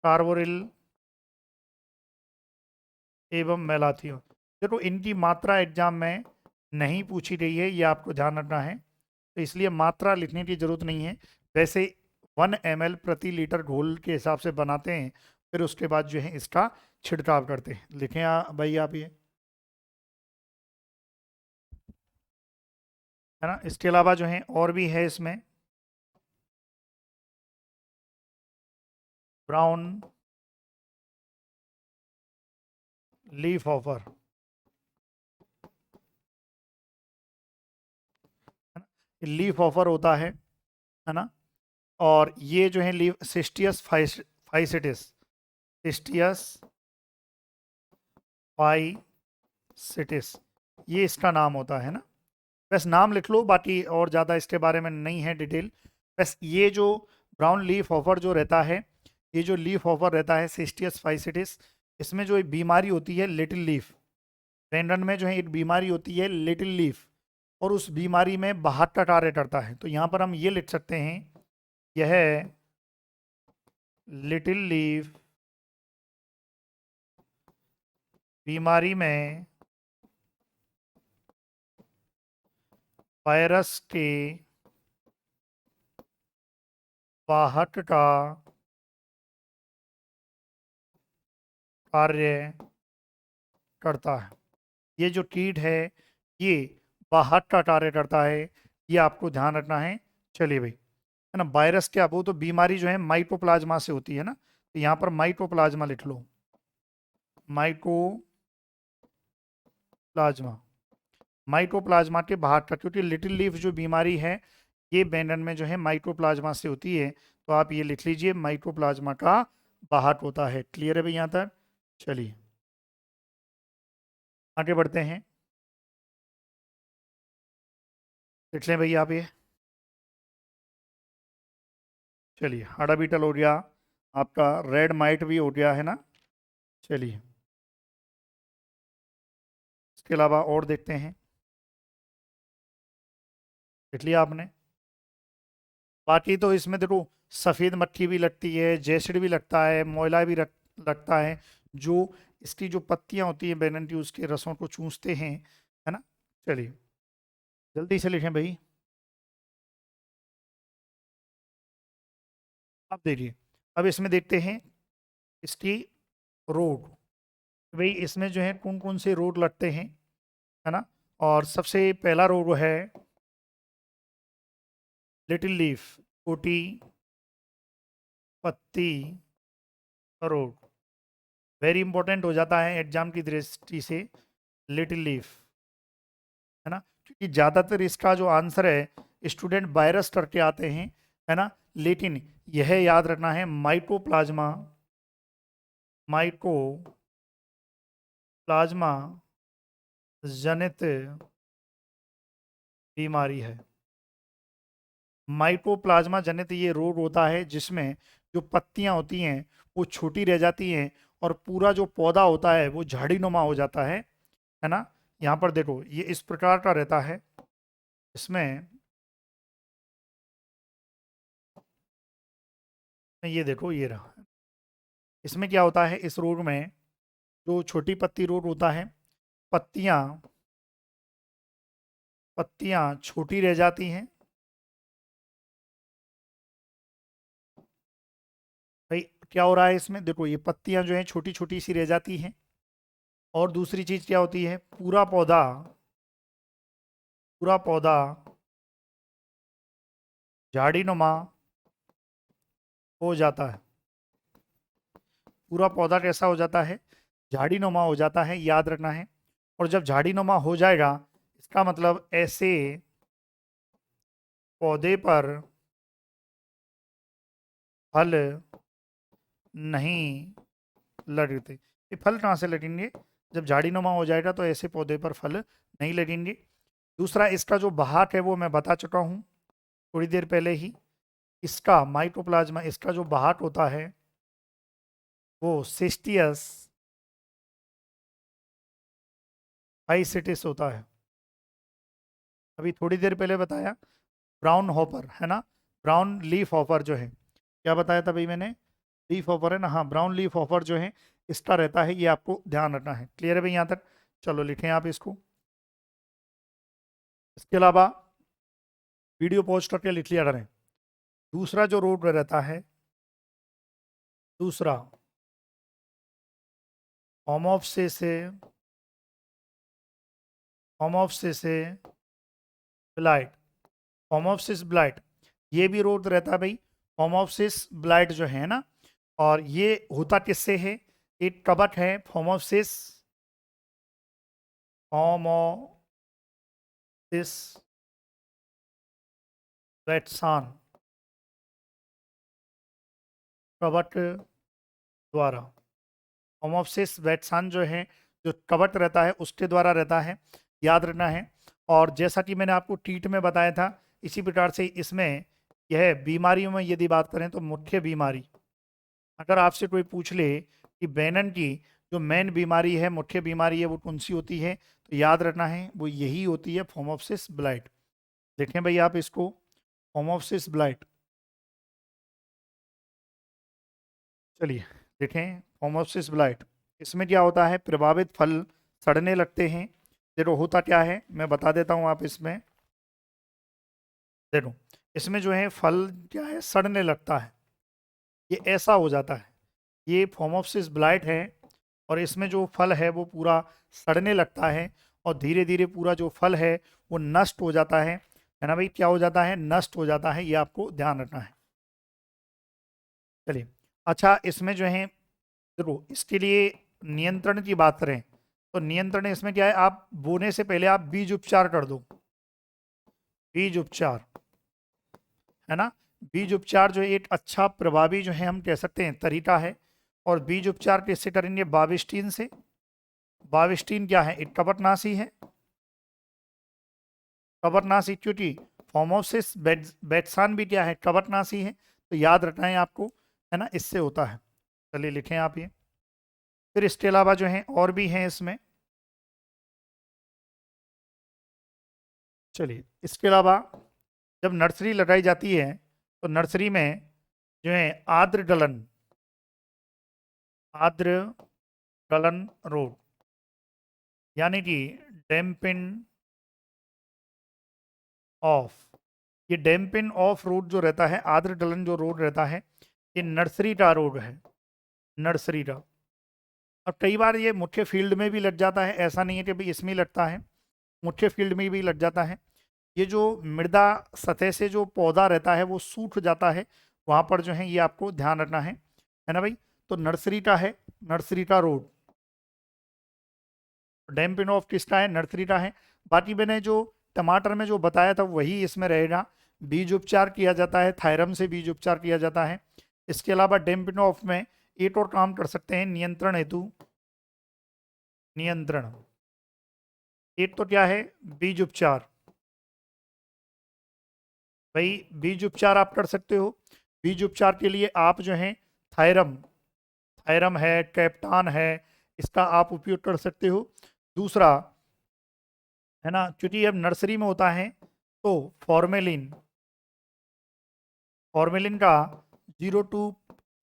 कार्बोरिल एवं मेलाथियोन। देखो इनकी मात्रा एग्जाम में नहीं पूछी गई है, ये आपको ध्यान रखना है, तो इसलिए मात्रा लिखने की जरूरत नहीं है। वैसे 1 ml प्रति लीटर घोल के हिसाब से बनाते हैं, फिर उसके बाद जो है इसका छिड़काव करते हैं। लिखें भाई आप ये, है ना। इसके अलावा जो है और भी है इसमें, ब्राउन लीफ ऑफर, है ना, लीफ ऑफर होता है ना। और ये जो है लीफ सिस्टियस फाइसिटिस, सिस्टियस फाइसिटिस, ये इसका नाम होता है ना। बस नाम लिख लो, बाकी और ज़्यादा इसके बारे में नहीं है डिटेल। बस ये जो ब्राउन लीफ हॉपर जो रहता है, ये जो लीफ हॉपर रहता है सिस्टियस फाइसिटिस, इसमें जो एक बीमारी होती है लिटिल लीफ, बैंगन में जो है एक बीमारी होती है लिटिल लीफ, और उस बीमारी में बाहर टटारे टरता है। तो यहाँ पर हम ये लिख सकते हैं, यह लिटिल लीफ बीमारी में वायरस के बाहट का कार्य करता है। ये जो कीट है ये बाहट का कार्य करता है, ये आपको ध्यान रखना है। चलिए भाई, है ना, वायरस क्या, वो तो बीमारी जो है माइटोप्लाज्मा से होती है ना, तो यहाँ पर माइटोप्लाज्मा लिख लो, माइटोप्लाज्मा, माइटोप्लाज्मा के बाहर का, क्योंकि लिटिल लीफ जो बीमारी है ये बैंगन में जो है माइटोप्लाज्मा से होती है, तो आप ये लिख लीजिए माइटोप्लाज्मा का बाहर होता है। क्लियर है भाई यहाँ तक? चलिए आगे बढ़ते हैं, लिख लें भाई आप ये। चलिए हाड़ा बीटल हो गया, आपका रेड माइट भी हो गया है ना। चलिए इसके अलावा और देखते हैं, लिख लिया आपने। बाकी तो इसमें देखो सफ़ेद मक्खी भी लगती है, जैसिड भी लगता है, मोयला भी लगता है, जो इसकी जो पत्तियां होती हैं बैंगन की उसके रसों को चूसते हैं, है ना। चलिए जल्दी से लिखें भाई, आप देखिए। अब इसमें देखते हैं इसकी रोग, भाई इसमें जो है कौन कौन से रोग लगते हैं, है ना। और सबसे पहला रोग है लिटिल लीफ, छोटी पत्ती रोग, वेरी इंपॉर्टेंट हो जाता है एग्जाम की दृष्टि से, लिटिल लीफ, है ना, क्योंकि ज़्यादातर इसका जो आंसर है स्टूडेंट वायरस करके आते हैं, है ना, लेकिन यह याद रखना है माइकोप्लाज्मा, माइकोप्लाज्मा जनित बीमारी है। माइकोप्लाज्मा जनित ये रोग होता है जिसमें जो पत्तियां होती हैं वो छोटी रह जाती हैं और पूरा जो पौधा होता है वो झाड़ीनुमा हो जाता है ना। यहाँ पर देखो ये इस प्रकार का रहता है, इसमें ये देखो ये रहा, इसमें क्या होता है इस रोग में, जो छोटी पत्ती रोग होता है, पत्तियां पत्तियां छोटी रह जाती हैं। भाई क्या हो रहा है इसमें, देखो ये पत्तियां जो हैं छोटी छोटी सी रह जाती हैं, और दूसरी चीज क्या होती है, पूरा पौधा झाड़ीनुमा हो जाता है। पूरा पौधा कैसा हो जाता है, झाड़ीनुमा हो जाता है, याद रखना है। और जब झाड़ीनुमा हो जाएगा इसका मतलब ऐसे पौधे पर फल नहीं लगते। ये फल कहाँ से लगेंगे, जब झाड़ीनुमा हो जाएगा तो ऐसे पौधे पर फल नहीं लगेंगे। दूसरा इसका जो बहाक है वो मैं बता चुका हूँ थोड़ी देर पहले ही, इसका माइटोप्लाज्मा, इसका जो बहाक होता है वो सिस्टियस फाइसिटिस होता है। अभी थोड़ी देर पहले बताया ब्राउन हॉपर, है ना, ब्राउन लीफ हॉपर जो है, क्या बताया था भाई मैंने, लीफ हॉपर है ना, हाँ ब्राउन लीफ हॉपर जो है इसका रहता है, ये आपको ध्यान रखना है। क्लियर है भाई यहाँ तक? चलो लिखें आप इसको। इसके अलावा वीडियो पॉज करके लिख लिया करें। दूसरा जो रोग रहता है, दूसरा होमोप्सिस होमोप्सिस ब्लाइट, होमोप्सिस ब्लाइट, ये भी रोग रहता है भाई, होमोप्सिस ब्लाइट जो है ना। और ये होता किससे है, एक कवक है होमोप्सिस वैटसान, कवक द्वारा, होमोप्सिस वैटसान जो है, जो कवक रहता है उसके द्वारा रहता है, याद रखना है। और जैसा कि मैंने आपको टीट में बताया था इसी प्रकार से इसमें यह बीमारियों में यदि बात करें तो मुख्य बीमारी, अगर आपसे कोई पूछ ले कि बैनन की जो मेन बीमारी है, मुख्य बीमारी है, वो कौन सी होती है, तो याद रखना है वो यही होती है फोमोप्सिस ब्लाइट। देखें भाई आप इसको, फोमोप्सिस ब्लाइट, चलिए देखें फोमोप्सिस ब्लाइट। इसमें क्या होता है, प्रभावित फल सड़ने लगते हैं। देखो होता क्या है मैं बता देता हूँ, आप इसमें देखो, इसमें जो है फल क्या है सड़ने लगता है, ये ऐसा हो जाता है, ये फोमोप्सिस ब्लाइट है। और इसमें जो फल है वो पूरा सड़ने लगता है और धीरे धीरे पूरा जो फल है वो नष्ट हो जाता है ना भाई, क्या हो जाता है, नष्ट हो जाता है, ये आपको ध्यान रखना है। चलिए, अच्छा इसमें जो है देखो, इसके लिए नियंत्रण की बात करें तो नियंत्रण इसमें क्या है, आप बोने से पहले आप बीज उपचार कर दो, बीज उपचार, है ना। बीज उपचार जो है एक अच्छा प्रभावी जो है हम कह सकते हैं तरीका है। और बीज उपचार किससे करेंगे, बाविस्टीन से। बाविस्टीन क्या है, एक कवकनाशी है, कवकनाशी, क्योंकि फोमोसिस बेट्सान भी क्या है, कवकनाशी है, तो याद रखना है आपको, है ना, इससे होता है। चलिए लिखें आप ये। फिर इसके अलावा जो है और भी हैं इसमें, चलिए इसके अलावा जब नर्सरी लगाई जाती है तो नर्सरी में जो है आर्द्र गलन, आर्द्र गलन रोग, यानी कि डैम्पिन ऑफ, ये डैम्पिन ऑफ रोग जो रहता है, आर्द्र गलन जो रोग रहता है, ये नर्सरी का रोग है, नर्सरी का। अब कई बार ये मुख्य फील्ड में भी लग जाता है, ऐसा नहीं है कि भाई इसमें ही लगता है, मुख्य फील्ड में भी लग जाता है। ये जो मृदा सतह से जो पौधा रहता है वो सूख जाता है, वहाँ पर जो है ये आपको ध्यान रखना है ना भाई। तो नर्सरी का है, नर्सरी का रोग, डैम्पिन ऑफ किसका है, नर्सरी का है। बाकी मैंने जो टमाटर में जो बताया था वही इसमें रहेगा। बीज उपचार किया जाता है, थायरम से बीज उपचार किया जाता है। इसके अलावा डैम्पिन ऑफ में एक और काम कर सकते हैं नियंत्रण हेतु, नियंत्रण, एक तो क्या है बीज उपचार, भाई बीज उपचार आप कर सकते हो। बीज उपचार के लिए आप जो है थायरम, थायरम है, कैप्टान है, इसका आप उपयोग कर सकते हो। दूसरा, है ना, क्योंकि अब नर्सरी में होता है तो फॉर्मेलिन, फॉर्मेलिन का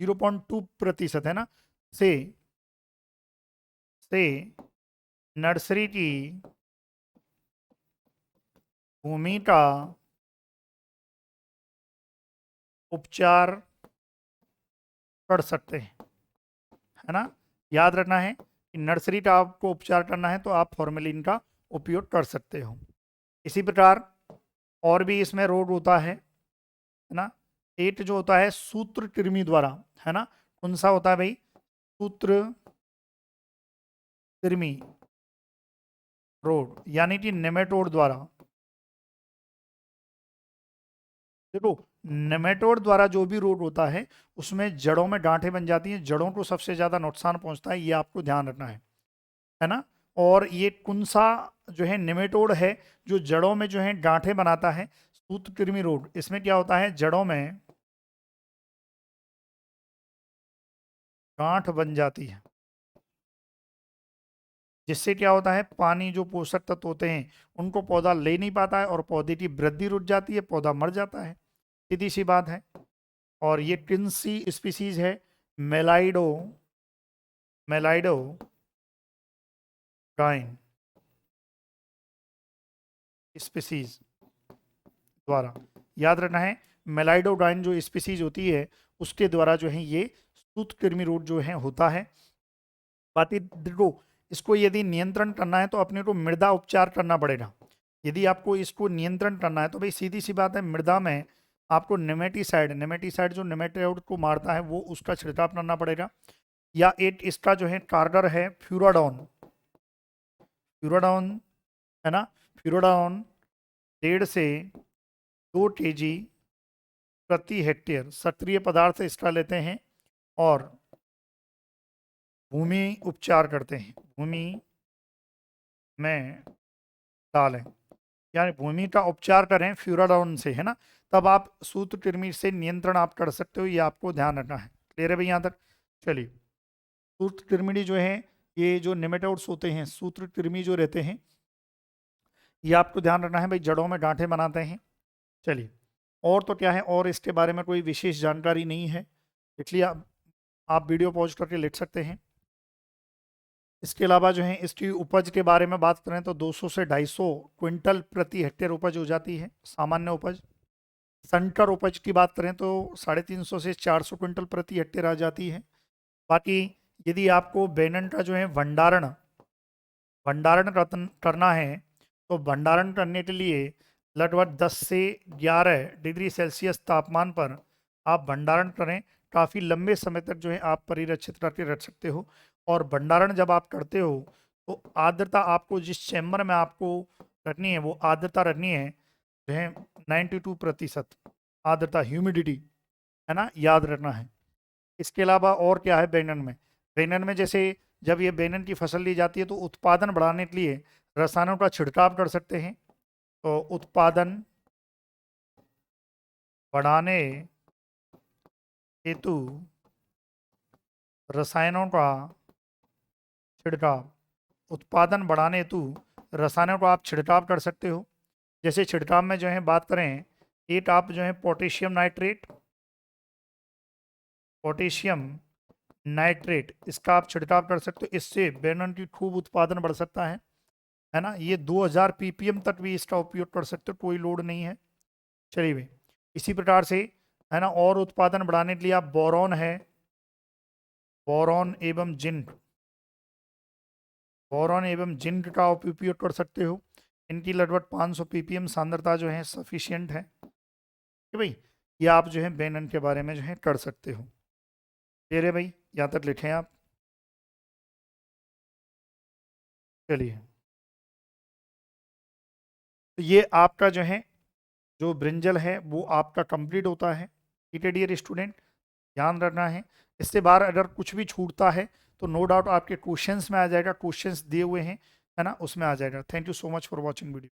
0.2% है ना, से से नर्सरी की भूमि का उपचार कर सकते हैं, है ना। याद रखना है कि नर्सरी का आपको उपचार करना है तो आप फॉर्मेलिन का उपयोग कर सकते हो। इसी प्रकार और भी इसमें रोग होता है ना। एक जो होता है सूत्र कृमि द्वारा, है ना, कौन सा होता है भाई, सूत्र कृमि रोग, यानी कि नेमेटोड द्वारा। देखो, नेमेटोड द्वारा जो भी रोग होता है उसमें जड़ों में गांठें बन जाती हैं, जड़ों को सबसे ज्यादा नुकसान पहुंचता है, ये आपको ध्यान रखना है ना। और ये कौन सा जो है नेमेटोड है जो जड़ों में जो है गांठें बनाता है, सूत्रकृमि रोग। इसमें क्या होता है, जड़ों में गांठ बन जाती है, जिससे क्या होता है पानी जो पोषक तत्व होते हैं उनको पौधा ले नहीं पाता है और पौधे की वृद्धि रुक जाती है, पौधा मर जाता है, सीधी सी बात है। और ये कौन सी स्पीसीज है, मेलाइडो, मेलाइडो गाइन स्पीसीज द्वारा। याद रखना है मेलाइडोडाइन जो स्पीसीज होती है उसके द्वारा जो है ये सूत्रकृमि रोग जो है होता है। बाकी देखो, इसको यदि नियंत्रण करना है तो अपने को मृदा उपचार करना पड़ेगा। यदि आपको इसको नियंत्रण करना है तो भाई सीधी सी बात है, मृदा में आपको नेमेटीसाइड, नेमेटीसाइड जो नेमेटोड को मारता है वो उसका छिड़काव करना पड़ेगा। या एक इसका जो है कारगर है फ्यूराडॉन, फ्यूराडॉन, है ना, फ्यूराडॉन 1.5 से 2 kg प्रति हेक्टेयर सक्रिय पदार्थ इसका लेते हैं और भूमि उपचार करते हैं, भूमि में डालें। यानी भूमि का उपचार करें फ्यूराडाउन से, है ना, तब आप सूत्रकृमि से नियंत्रण आप कर सकते हो, ये आपको ध्यान रखना है। क्लियर है भाई यहाँ तक? चलिए, सूत्रकृमिणी जो है, ये जो नेमेटोड्स होते हैं, सूत्रकृमि जो रहते हैं, ये आपको ध्यान रखना है भाई, जड़ों में गांठें बनाते हैं। चलिए, और तो क्या है, और इसके बारे में कोई विशेष जानकारी नहीं है, इसलिए आप वीडियो पॉज करके लिख सकते हैं। इसके अलावा जो है इसकी उपज के बारे में बात करें तो 200 से 250 क्विंटल प्रति हेक्टेयर उपज हो जाती है, सामान्य उपज। संकर उपज की बात करें तो 350 से 400 क्विंटल प्रति हेक्टेयर आ जाती है। बाकी यदि आपको बेनन का जो है भंडारण भंडारण करना है, तो भंडारण करने के लिए लगभग 10 से 11 डिग्री सेल्सियस तापमान पर आप भंडारण करें, काफ़ी लंबे समय तक जो है आप परिरक्षित करके रख सकते हो। और भंडारण जब आप करते हो तो आर्द्रता आपको जिस चैम्बर में आपको रखनी है, वो आर्द्रता रखनी है जो है 92% आर्द्रता, ह्यूमिडिटी, है ना, याद रखना है। इसके अलावा और क्या है बैंगन में, बैंगन में जैसे जब ये बैंगन की फसल ली जाती है तो उत्पादन बढ़ाने के लिए रसायनों का छिड़काव कर सकते हैं। तो उत्पादन बढ़ाने हेतु रसायनों का छिड़काव, उत्पादन बढ़ाने हेतु रसायनों का आप छिड़काव कर सकते हो। जैसे छिड़काव में जो है बात करें, एक आप जो है पोटेशियम नाइट्रेट इसका आप छिड़काव कर सकते हो, इससे बैंगन की खूब उत्पादन बढ़ सकता है ना। ये 2000 ppm तक भी इसका उपयोग कर सकते हो, कोई लोड नहीं है। चलिए भाई, इसी प्रकार से, है ना, और उत्पादन बढ़ाने के लिए आप बोरॉन है, बोरॉन एवं जिंक, बोरॉन एवं जिंक का उपयोग कर सकते हो। इनकी लगभग 500 ppm सांद्रता जो है सफिशियंट है कि भाई, ये आप जो है बैंगन के बारे में जो है कर सकते हो। क्लियर है भाई, यहाँ तक लिखें आप। चलिए, तो ये आपका जो है जो ब्रिंजल है वो आपका कंप्लीट होता है। ठीक है डियर स्टूडेंट, ध्यान रखना है, इससे बाहर अगर कुछ भी छूटता है तो नो डाउट आपके क्वेश्चंस में आ जाएगा, क्वेश्चंस दिए हुए हैं, है ना, उसमें आ जाएगा। Thank you so much for watching video.